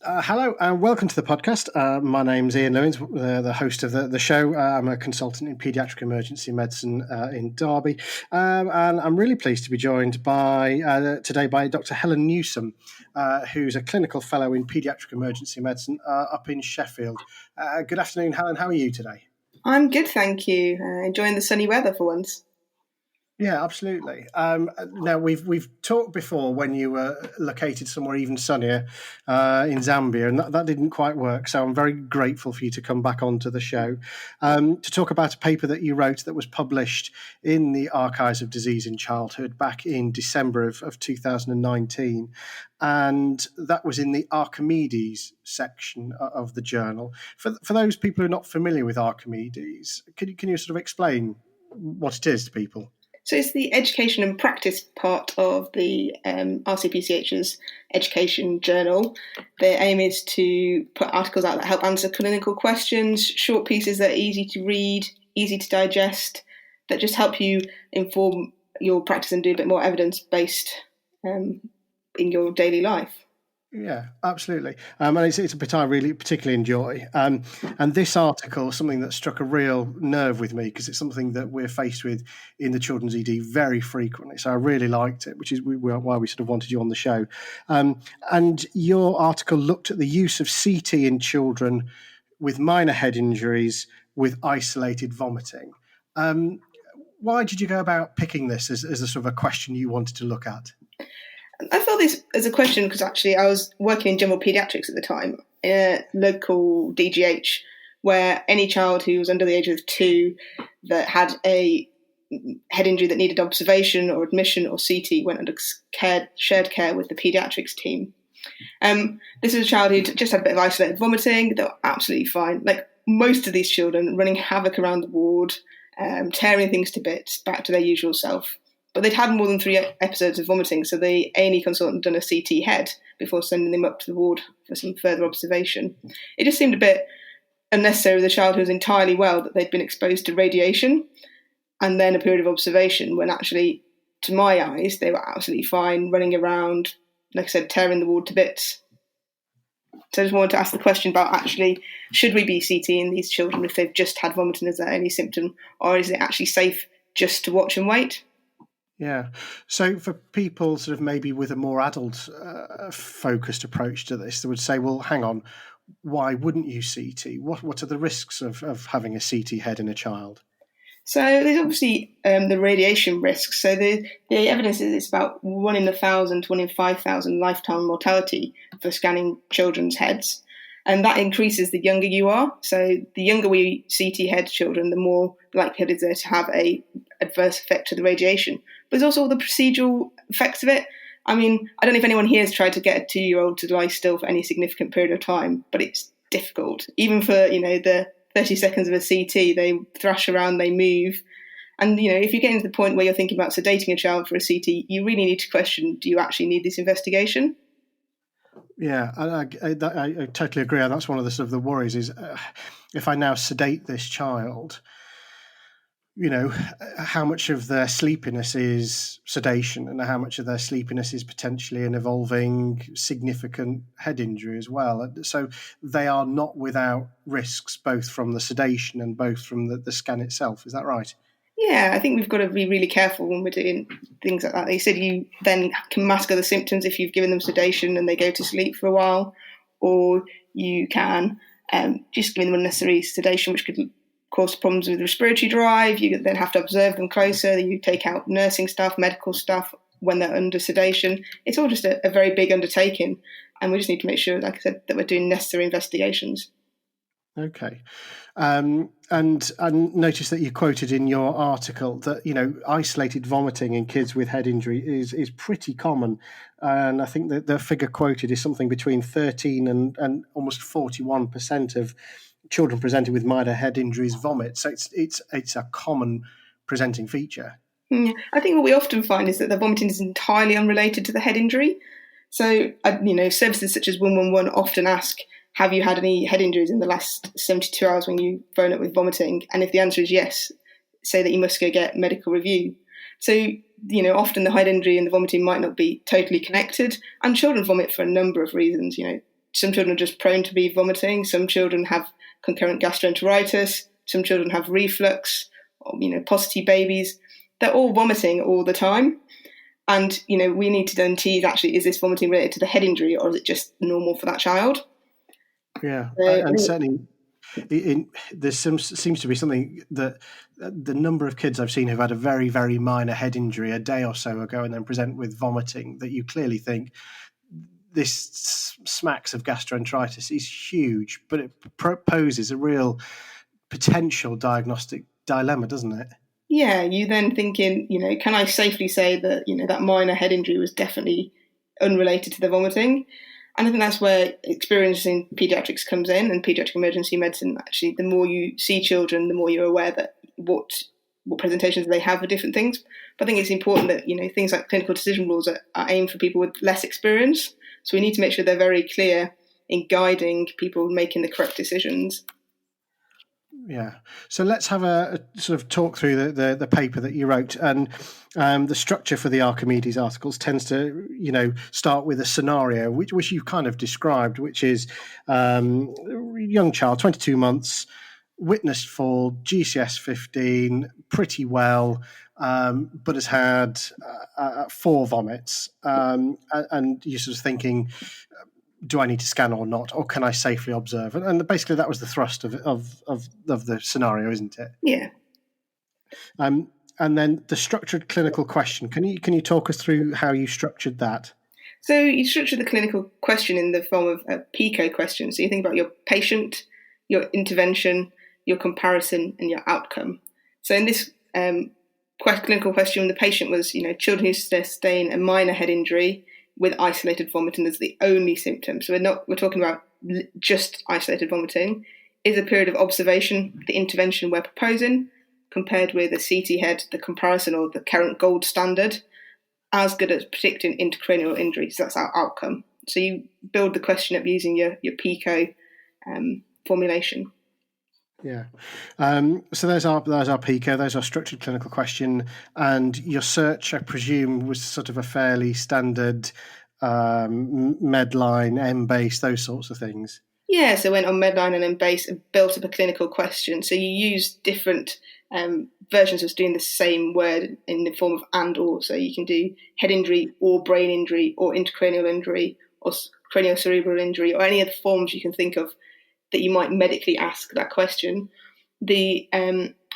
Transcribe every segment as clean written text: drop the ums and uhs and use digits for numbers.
Hello and welcome to the podcast. My name's Ian Lewins, the host of the show. I'm a consultant in paediatric emergency medicine in Derby, and I'm really pleased to be joined today by Dr. Helen Newsome, who's a clinical fellow in paediatric emergency medicine up in Sheffield. Good afternoon, Helen. How are you today? I'm good, thank you. Enjoying the sunny weather for once. Yeah, absolutely. Now we've talked before when you were located somewhere even sunnier in Zambia, and that didn't quite work. So I'm very grateful for you to come back onto the show to talk about a paper that you wrote that was published in the Archives of Disease in Childhood back in December of 2019, and that was in the Archimedes section of the journal. For those people who are not familiar with Archimedes, can you sort of explain what it is to people? So it's the education and practice part of the RCPCH's education journal. The aim is to put articles out that help answer clinical questions, short pieces that are easy to read, easy to digest, that just help you inform your practice and do a bit more evidence-based in your daily life. Yeah, absolutely. And it's a bit I really particularly enjoy. And this article is something that struck a real nerve with me because it's something that we're faced with in the children's ED very frequently. So I really liked it, which is why we sort of wanted you on the show. And your article looked at the use of CT in children with minor head injuries with isolated vomiting. Why did you go about picking this as a sort of a question you wanted to look at? I thought this as a question because actually I was working in general paediatrics at the time in a local DGH where any child who was under the age of 2 that had a head injury that needed observation or admission or CT went under shared care with the paediatrics team. This is a child who just had a bit of isolated vomiting. They were absolutely fine. Like most of these children, running havoc around the ward, tearing things to bits, back to their usual self. But they'd had more than 3 episodes of vomiting, so the A&E consultant had done a CT head before sending them up to the ward for some further observation. It just seemed a bit unnecessary with a child who was entirely well that they'd been exposed to radiation and then a period of observation when actually, to my eyes, they were absolutely fine, running around, like I said, tearing the ward to bits. So I just wanted to ask the question about actually, should we be CTing these children if they've just had vomiting as their only symptom, or is it actually safe just to watch and wait? Yeah. So for people sort of maybe with a more adult focused approach to this, they would say, well, hang on, why wouldn't you CT? What are the risks of having a CT head in a child? So there's obviously the radiation risks. So the evidence is it's about 1 in 1,000 to 1 in 5,000 lifetime mortality for scanning children's heads. And that increases the younger you are. So the younger we CT head children, the more likelihood is there to have a adverse effect to the radiation. But there's also all the procedural effects of it. I mean, I don't know if anyone here has tried to get a 2-year-old to lie still for any significant period of time, but it's difficult. Even for, the 30 seconds of a CT, they thrash around, they move. And, if you're getting to the point where you're thinking about sedating a child for a CT, you really need to question, do you actually need this investigation? Yeah, I totally agree. And that's one of the sort of the worries is if I now sedate this child, how much of their sleepiness is sedation and how much of their sleepiness is potentially an evolving significant head injury as well. So they are not without risks, both from the sedation and both from the scan itself. Is that right? Yeah, I think we've got to be really careful when we're doing things like that. They said you then can mask other symptoms if you've given them sedation and they go to sleep for a while, or you can just give them unnecessary sedation, which could cause problems with respiratory drive. You then have to observe them closer. You take out nursing staff, medical staff when they're under sedation. It's all just a very big undertaking, and we just need to make sure, like I said, that we're doing necessary investigations. Okay. And I noticed that you quoted in your article that, isolated vomiting in kids with head injury is pretty common. And I think that the figure quoted is something between 13 and almost 41% of children presenting with minor head injuries vomit. So it's a common presenting feature. Yeah. I think what we often find is that the vomiting is entirely unrelated to the head injury. So, services such as 111 often ask, have you had any head injuries in the last 72 hours when you phone up with vomiting? And if the answer is yes, say that you must go get medical review. So, often the head injury and the vomiting might not be totally connected. And children vomit for a number of reasons. some children are just prone to be vomiting. Some children have concurrent gastroenteritis. Some children have reflux, or, possibly babies. They're all vomiting all the time. And, we need to then tease, actually, is this vomiting related to the head injury, or is it just normal for that child? Yeah, and certainly there seems to be something that the number of kids I've seen who've had a very, very minor head injury a day or so ago and then present with vomiting, that you clearly think this smacks of gastroenteritis, is huge, but it poses a real potential diagnostic dilemma, doesn't it? Yeah, you then thinking, can I safely say that, that minor head injury was definitely unrelated to the vomiting? And I think that's where experience in paediatrics comes in, and paediatric emergency medicine. Actually, the more you see children, the more you're aware that what presentations they have for different things. But I think it's important that, things like clinical decision rules are aimed for people with less experience. So we need to make sure they're very clear in guiding people making the correct decisions. Yeah. So let's have a sort of talk through the paper that you wrote. And the structure for the Archimedes articles tends to, start with a scenario, which you kind of described, which is young child, 22 months, witnessed fall, GCS 15, pretty well, but has had 4 vomits. And you're sort of thinking, do I need to scan or not, or can I safely observe? And basically, that was the thrust of the scenario, isn't it? Yeah. And then the structured clinical question. Can you talk us through how you structured that? So you structured the clinical question in the form of a PICO question. So you think about your patient, your intervention, your comparison, and your outcome. So in this clinical question, the patient was, children who sustain a minor head injury with isolated vomiting as the only symptom. So we're talking about just isolated vomiting. Is a period of observation the intervention we're proposing, compared with a CT head, the comparison or the current gold standard, as good at predicting intracranial injury. So that's our outcome. So you build the question up using your PICO formulation. Yeah. So there's our PICO, there's our structured clinical question, and your search, I presume, was sort of a fairly standard Medline, MBase, those sorts of things. Yeah, so I went on Medline and MBase and built up a clinical question. So you use different versions of doing the same word in the form of and or. So you can do head injury or brain injury or intracranial injury or craniocerebral injury or any other forms you can think of that you might medically ask that question. The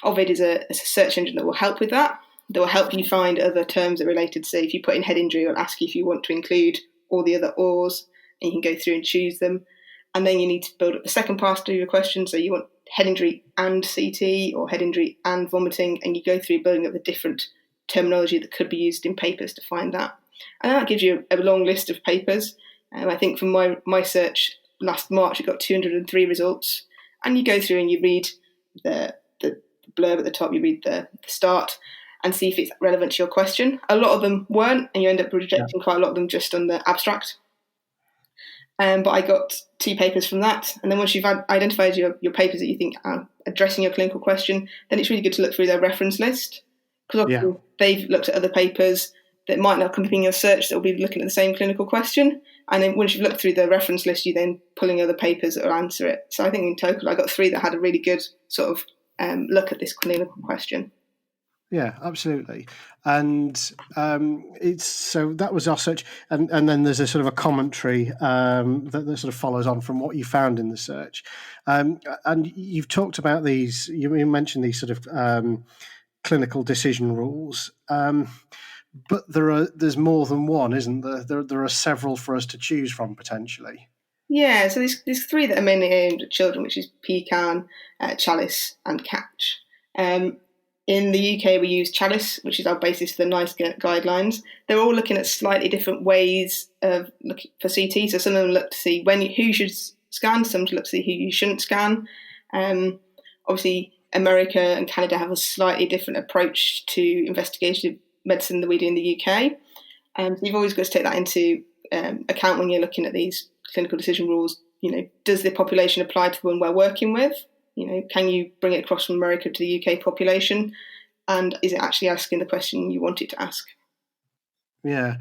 Ovid is a search engine that will help with that. That will help you find other terms that are related. So if you put in head injury, it'll ask you if you want to include all the other ors, and you can go through and choose them. And then you need to build up the second part of your question. So you want head injury and CT or head injury and vomiting, and you go through building up the different terminology that could be used in papers to find that. And that gives you a long list of papers. I think from my search last March, I got 203 results. And you go through and you read the blurb at the top, you read the start, and see if it's relevant to your question. A lot of them weren't, and you end up rejecting quite a lot of them just on the abstract. But I got 2 papers from that. And then once you've identified your papers that you think are addressing your clinical question, then it's really good to look through their reference list. Because they've looked at other papers that might not come up in your search that will be looking at the same clinical question. And then once you've looked through the reference list, you're then pulling other papers that will answer it. So I think in total, I got 3 that had a really good sort of look at this clinical question. Yeah, absolutely. And so that was our search. And then there's a sort of a commentary that sort of follows on from what you found in the search. And you've talked about these, you mentioned these sort of clinical decision rules. But there's more than one, isn't there? There are several for us to choose from potentially. Yeah, so there's 3 that are mainly aimed at children, which is PCAN, Chalice, and Catch. In the UK, we use Chalice, which is our basis for the NICE guidelines. They're all looking at slightly different ways of looking for CT. So some of them look to see who you should scan, some to look to see who you shouldn't scan. Obviously, America and Canada have a slightly different approach to investigative medicine than we do in the UK. So you've always got to take that into account when you're looking at these clinical decision rules. Does the population apply to the one we're working with? Can you bring it across from America to the UK population? And is it actually asking the question you want it to ask? Yeah.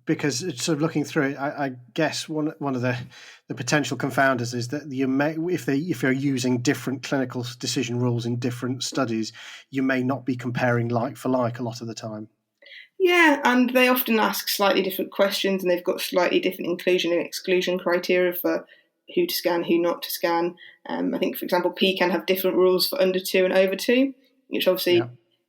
because sort of looking through it, I guess one of the potential confounders is that you may, if you're using different clinical decision rules in different studies, you may not be comparing like for like a lot of the time. Yeah, and they often ask slightly different questions, and they've got slightly different inclusion and exclusion criteria for who to scan, who not to scan. I think, for example, PCAN have different rules for under 2 and over 2, which obviously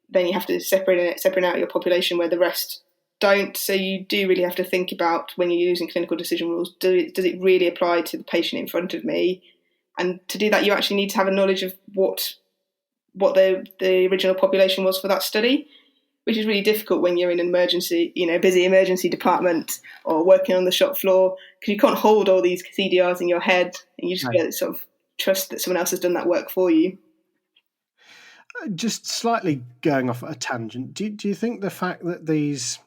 then you have to separate out your population where the rest don't. So you do really have to think about, when you're using clinical decision rules, does it really apply to the patient in front of me? And to do that, you actually need to have a knowledge of what the original population was for that study, which is really difficult when you're in an emergency, busy emergency department or working on the shop floor, because you can't hold all these CDRs in your head, and you just get sort of trust that someone else has done that work for you. Just slightly going off at a tangent, do you think the fact that these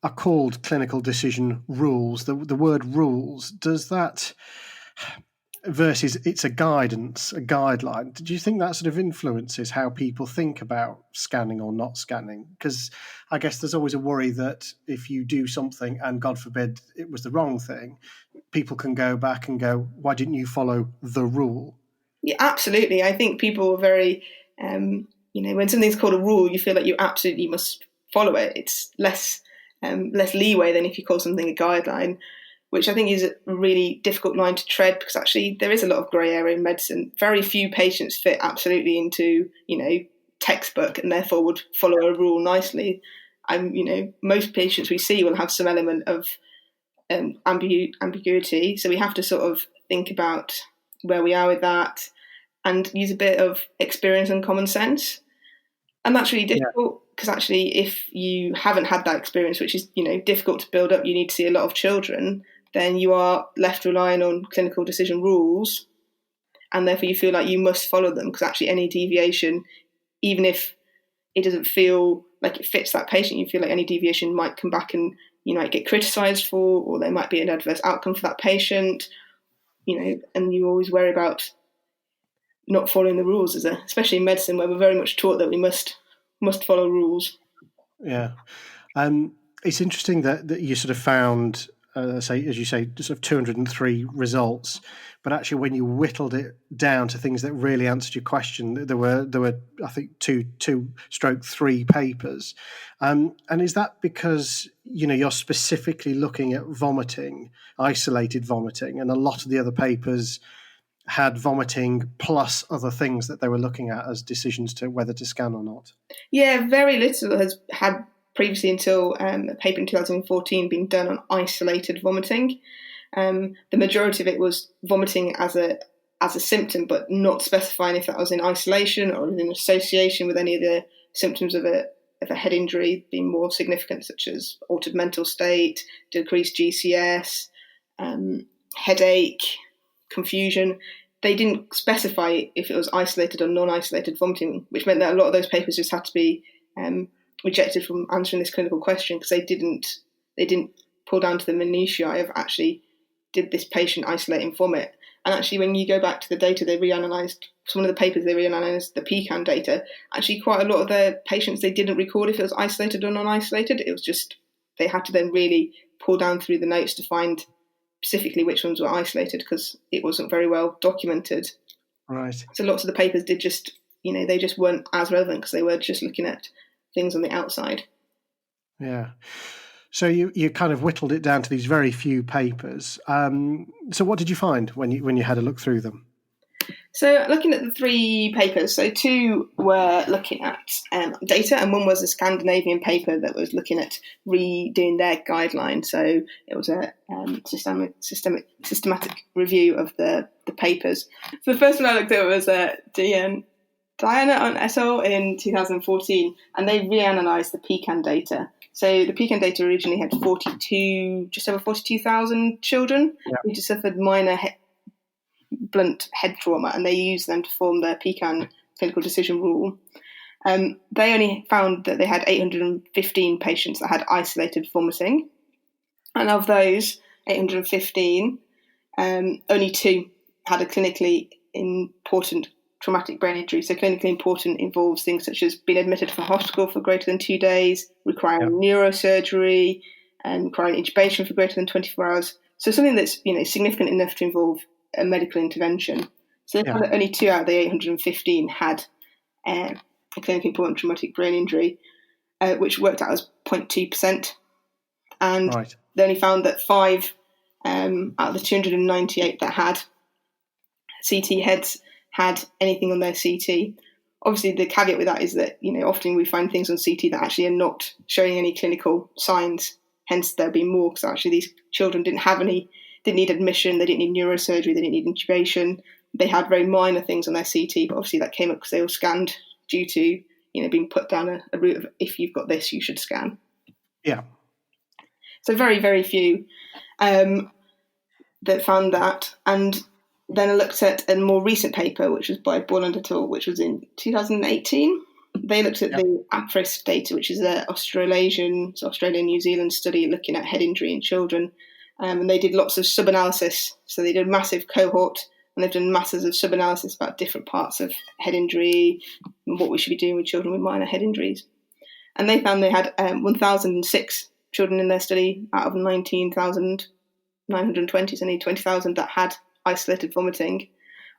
are called clinical decision rules, the word rules, does that, versus it's a guidance, a guideline, do you think that sort of influences how people think about scanning or not scanning? Because I guess there's always a worry that if you do something and God forbid it was the wrong thing, people can go back and go, why didn't you follow the rule? Yeah, absolutely. I think people are very, when something's called a rule, you feel like you absolutely must follow it. It's less leeway than if you call something a guideline, which I think is a really difficult line to tread, because actually there is a lot of grey area in medicine. Very few patients fit absolutely into, textbook and therefore would follow a rule nicely. Most patients we see will have some element of ambiguity. So we have to sort of think about where we are with that and use a bit of experience and common sense. And that's really difficult, because actually if you haven't had that experience, which is, difficult to build up, you need to see a lot of children, then you are left relying on clinical decision rules, and therefore you feel like you must follow them, because actually any deviation, even if it doesn't feel like it fits that patient, you feel like any deviation might come back and you might get criticised for, or there might be an adverse outcome for that patient, and you always worry about not following the rules, especially in medicine, where we're very much taught that we must follow rules. Yeah. It's interesting that you sort of found, as you say, sort of 203 results, but actually when you whittled it down to things that really answered your question, there were I think 2/3 papers. And is that because, you're specifically looking at vomiting, isolated vomiting, and a lot of the other papers had vomiting plus other things that they were looking at as decisions to whether to scan or not? Yeah, very little has had previously, until a paper in 2014 being done on isolated vomiting. The majority of it was vomiting as a symptom, but not specifying if that was in isolation or in association with any of the symptoms of a head injury being more significant, such as altered mental state, decreased GCS, headache, confusion. They didn't specify if it was isolated or non-isolated vomiting, which meant that a lot of those papers just had to be rejected from answering this clinical question, because they didn't pull down to the minutiae of actually, did this patient isolate and vomit? And actually, when you go back to the data, they reanalyzed some of the papers. They reanalyzed the PCAN data. Actually, quite a lot of their patients, they didn't record if it was isolated or non-isolated. It was just they had to then really pull down through the notes to find specifically which ones were isolated, because it wasn't very well documented. Right. So lots of the papers did just, they just weren't as relevant, because they were just looking at things on the outside. Yeah. So you kind of whittled it down to these very few papers. So what did you find when you had a look through them? So looking at the 3 papers, so 2 were looking at data, and one was a Scandinavian paper that was looking at redoing their guideline. So it was a systematic review of the papers. So the first one I looked at was Diana et al. In 2014, and they reanalyzed the PCAN data. So the PCAN data originally had just over 42,000 children who just suffered minor blunt head trauma, and they used them to form their PCAN clinical decision rule. They only found that they had 815 patients that had isolated vomiting, and of those 815, only 2 had a clinically important traumatic brain injury. So clinically important involves things such as being admitted to hospital for greater than 2 days, requiring neurosurgery, requiring intubation for greater than 24 hours. So something that's significant enough to involve a medical intervention. So they found that only 2 out of the 815 had a clinically important traumatic brain injury, which worked out as 0.2%. And they only found that 5 out of the 298 that had CT heads had anything on their CT. Obviously, the caveat with that is that often we find things on CT that actually are not showing any clinical signs. Hence, there'll be more because actually these children didn't need admission, they didn't need neurosurgery, they didn't need intubation. They had very minor things on their CT, but obviously that came up because they were scanned due to being put down a route of, if you've got this, you should scan. Yeah. So very, very few that found that. And then I looked at a more recent paper, which was by Borland et al., which was in 2018. They looked at the APRIS data, which is an Australian-New Zealand study looking at head injury in children. And they did lots of sub-analysis. So they did a massive cohort, and they've done masses of sub-analysis about different parts of head injury and what we should be doing with children with minor head injuries. And they found they had 1,006 children in their study out of 19,920, so nearly 20,000 that had isolated vomiting.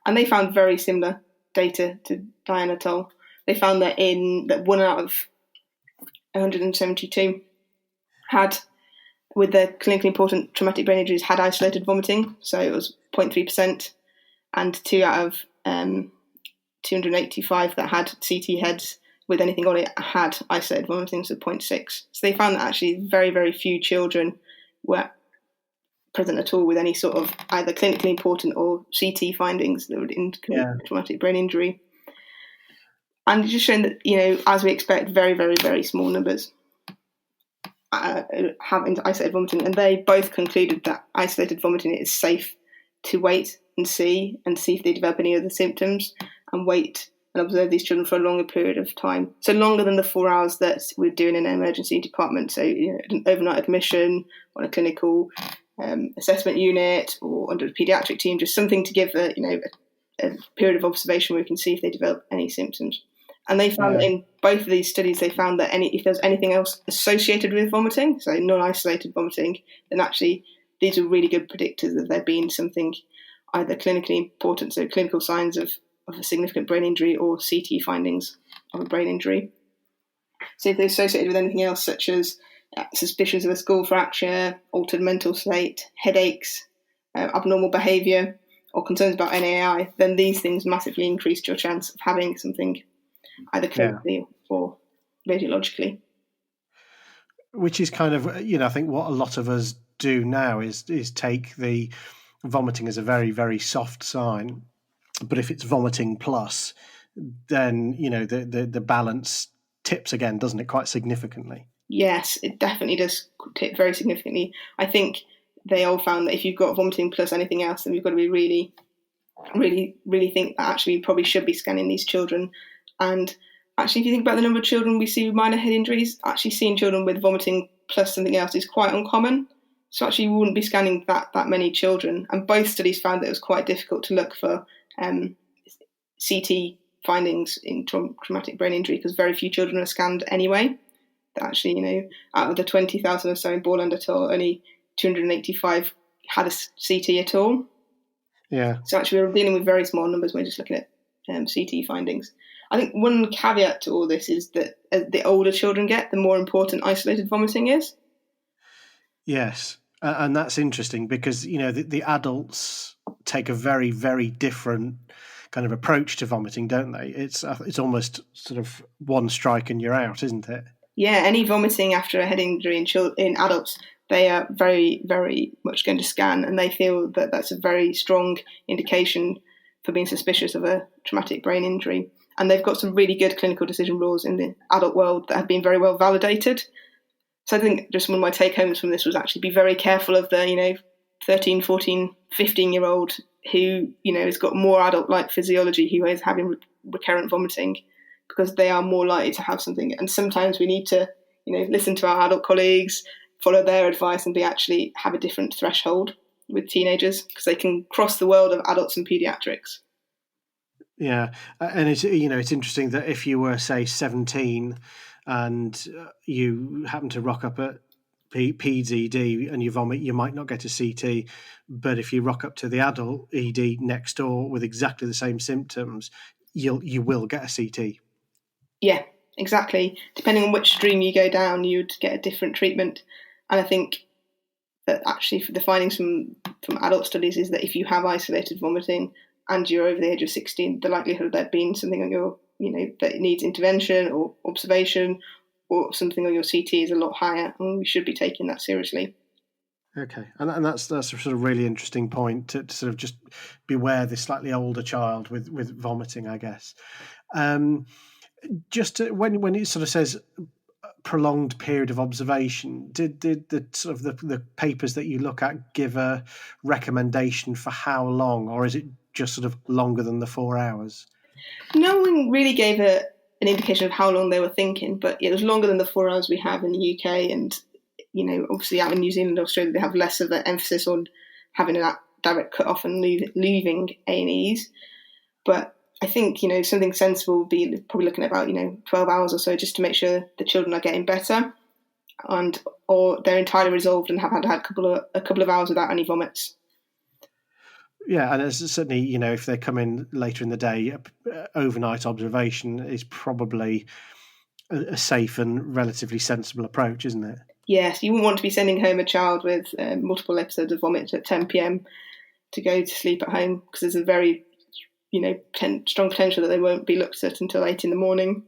And they found very similar data to Diane et al. They found that 1 out of 172 had, with their clinically important traumatic brain injuries, had isolated vomiting, so it was 0.3%, and 2 out of 285 that had CT heads with anything on it had isolated vomiting, so 0.6. So they found that actually very, very few children were present at all with any sort of either clinically important or CT findings that would indicate traumatic brain injury. And it's just shown that, as we expect, very, very, very small numbers have isolated vomiting. And they both concluded that isolated vomiting is safe to wait and see if they develop any other symptoms, and wait and observe these children for a longer period of time. So longer than the 4 hours that we're doing in an emergency department. So an overnight admission on a clinical assessment unit or under a paediatric team, just something to give a period of observation where we can see if they develop any symptoms. And they found that in both of these studies, they found that if there's anything else associated with vomiting, so non-isolated vomiting, then actually these are really good predictors of there being something either clinically important, so clinical signs of a significant brain injury, or CT findings of a brain injury. So if they're associated with anything else, such as suspicions of a skull fracture, altered mental state, headaches, abnormal behaviour, or concerns about NAI, then these things massively increased your chance of having something either clinically or radiologically. Which is kind of, I think what a lot of us do now is take the vomiting as a very, very soft sign. But if it's vomiting plus, then, the balance tips again, doesn't it, quite significantly? Yes, it definitely does tip very significantly. I think they all found that if you've got vomiting plus anything else, then we've got to be really, really, really think that actually we probably should be scanning these children. And actually, if you think about the number of children we see with minor head injuries, actually seeing children with vomiting plus something else is quite uncommon. So actually, we wouldn't be scanning that many children. And both studies found that it was quite difficult to look for CT findings in traumatic brain injury because very few children are scanned anyway. That actually, out of the 20,000 or so in Borland et al., only 285 had a CT at all. Yeah. So actually, we're dealing with very small numbers. We're just looking at CT findings. I think one caveat to all this is that as the older children get, the more important isolated vomiting is. Yes, and that's interesting because, the adults take a very, very different kind of approach to vomiting, don't they? It's almost sort of one strike and you're out, isn't it? Yeah, any vomiting after a head injury in adults, they are very, very much going to scan, and they feel that that's a very strong indication for being suspicious of a traumatic brain injury. And they've got some really good clinical decision rules in the adult world that have been very well validated. So I think just one of my take-homes from this was actually be very careful of the, 13, 14, 15-year-old who, has got more adult-like physiology, who is having recurrent vomiting, because they are more likely to have something. And sometimes we need to, listen to our adult colleagues, follow their advice, and have a different threshold with teenagers, because they can cross the world of adults and paediatrics. Yeah, and it's interesting that if you were, say, 17 and you happen to rock up at peds ED and you vomit, you might not get a CT, but if you rock up to the adult ED next door with exactly the same symptoms, you will get a CT. Yeah, exactly. Depending on which stream you go down, you'd get a different treatment. And I think that actually the findings from adult studies is that if you have isolated vomiting and you're over the age of 16, the likelihood of there being something on your, that needs intervention or observation or something on your CT is a lot higher, and we should be taking that seriously. Okay, and that's a sort of really interesting point to sort of just beware this slightly older child with vomiting, I guess. Just when it sort of says prolonged period of observation, did the sort of the papers that you look at give a recommendation for how long, or is it just sort of longer than the 4 hours? No one really gave an indication of how long they were thinking, but it was longer than the 4 hours we have in the UK. And, obviously out in New Zealand, Australia, they have less of an emphasis on having a direct cut-off and leaving A&Es. But I think, something sensible would be probably looking at about, 12 hours or so, just to make sure the children are getting better or they're entirely resolved and have had a couple of hours without any vomits. Yeah, and it's certainly, if they come in later in the day, overnight observation is probably a safe and relatively sensible approach, isn't it? Yes, you wouldn't want to be sending home a child with multiple episodes of vomit at 10 p.m. to go to sleep at home, because there's a very, strong potential that they won't be looked at until 8 in the morning.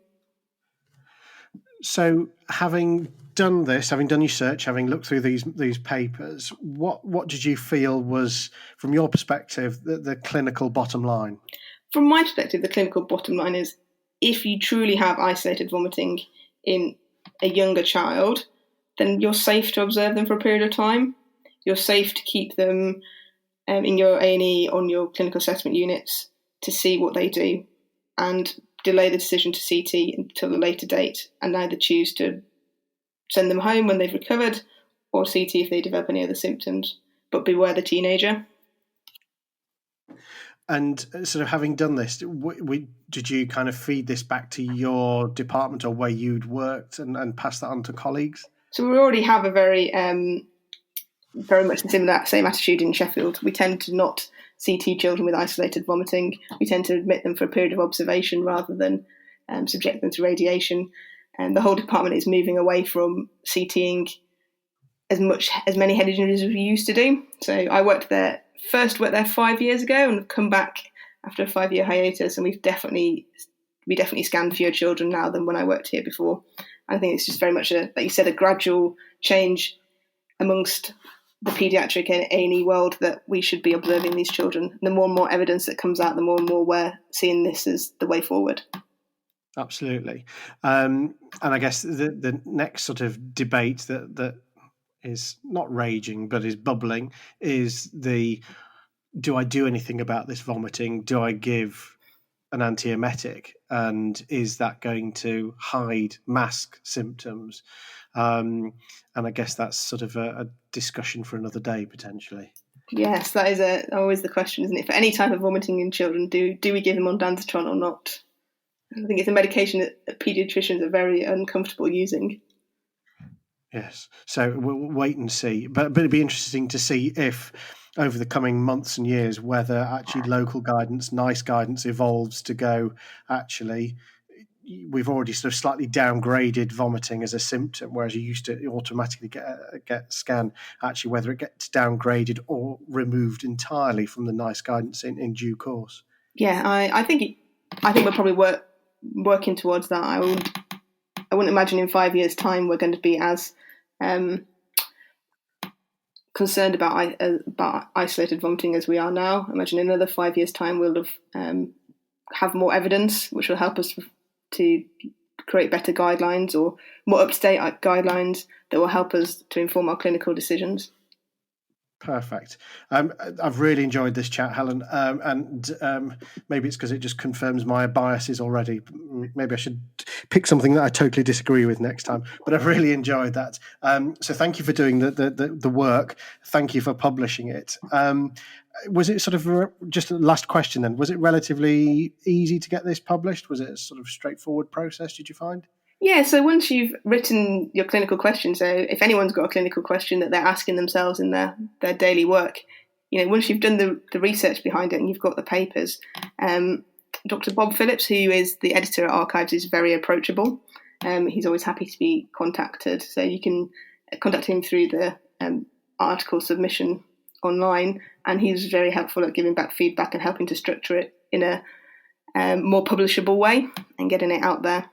So, having done this, having done your search, having looked through these papers, what did you feel was, from your perspective, the clinical bottom line? From my perspective, the clinical bottom line is, if you truly have isolated vomiting in a younger child, then you're safe to observe them for a period of time. You're safe to keep them in your A&E on your clinical assessment units to see what they do, and delay the decision to CT until a later date, and either choose to send them home when they've recovered or CT if they develop any other symptoms. But beware the teenager. And sort of having done this, did you kind of feed this back to your department or where you'd worked and pass that on to colleagues? So we already have a very much the same attitude in Sheffield. We tend to not CT children with isolated vomiting. We tend to admit them for a period of observation rather than subject them to radiation. And the whole department is moving away from CTing as many head injuries as we used to do. So I first worked there 5 years ago, and have come back after a 5-year hiatus, and we definitely scan fewer children now than when I worked here before. I think it's just very much like you said, a gradual change amongst the paediatric and A&E world that we should be observing these children. The more and more evidence that comes out, the more and more we're seeing this as the way forward. Absolutely. And I guess the next sort of debate that is not raging but is bubbling is do I do anything about this vomiting? Do I give an antiemetic? And is that going to mask symptoms? And I guess that's sort of a discussion for another day, potentially. Yes, that is always the question, isn't it? For any type of vomiting in children, do we give them ondansetron or not? I think it's a medication that paediatricians are very uncomfortable using. Yes, so we'll wait and see. But it'd be interesting to see if, over the coming months and years, whether actually local guidance, NICE guidance, evolves to go, actually, we've already sort of slightly downgraded vomiting as a symptom, whereas you used to automatically get scanned, actually whether it gets downgraded or removed entirely from the NICE guidance in due course. Yeah, I think we're probably working towards that. I wouldn't imagine in 5 years' time we're going to be as concerned about isolated vomiting as we are now. I imagine in another 5 years' time we'll have more evidence, which will help us to create better guidelines or more up-to-date guidelines that will help us to inform our clinical decisions. Perfect. I've really enjoyed this chat, Helen, and maybe it's because it just confirms my biases already. Maybe I should pick something that I totally disagree with next time, but I've really enjoyed that. So thank you for doing the work. Thank you for publishing it. Was it sort of, just a last question then, was it relatively easy to get this published? Was it a sort of straightforward process, did you find? Yeah, so once you've written your clinical question, so if anyone's got a clinical question that they're asking themselves in their daily work, once you've done the research behind it and you've got the papers, Dr. Bob Phillips, who is the editor at Archives, is very approachable. He's always happy to be contacted, so you can contact him through the article submission online, and he's very helpful at giving back feedback and helping to structure it in a more publishable way and getting it out there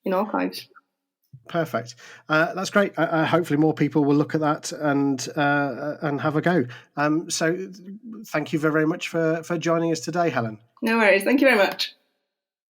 in Archives. Perfect. That's great. Hopefully more people will look at that and have a go. So thank you very much for joining us today, Helen. No worries. Thank you very much.